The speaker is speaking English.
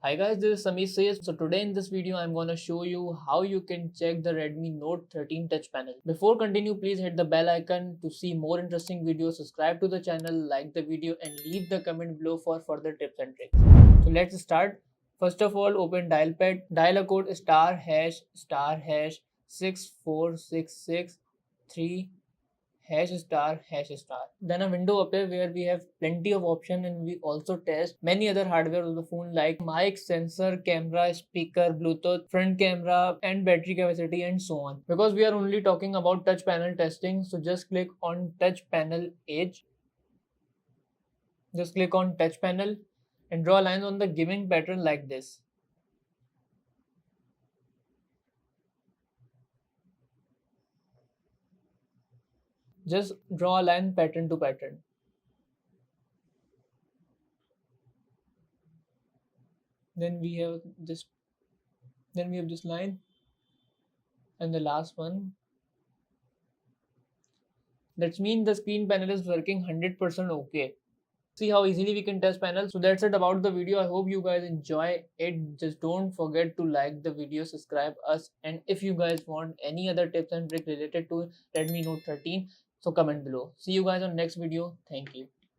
Hi guys, this is Samir says. So today in this video, I'm gonna show you how you can check the Redmi Note 13 touch panel. Before continue, please hit the bell icon to see more interesting videos. Subscribe to the channel, like the video, and leave the comment below for further tips and tricks. So let's start. First of all, open dial pad. Dial a code *#*#64663 ##*. Then a window appear where we have plenty of options and we also test many other hardware of the phone like mic, sensor, camera, speaker, Bluetooth, front camera and battery capacity and so on. Because we are only talking about touch panel testing, so just click on touch panel edge. Just click on touch panel and draw lines on the given pattern like this. Just draw a line pattern to pattern. Then we have this line and the last one. That means the screen panel is working 100% okay. See how easily we can test panels. So that's it about the video. I hope you guys enjoy it. Just don't forget to like the video, subscribe us, and if you guys want any other tips and tricks related to Redmi Note 13, so comment below. See you guys on next video. Thank you.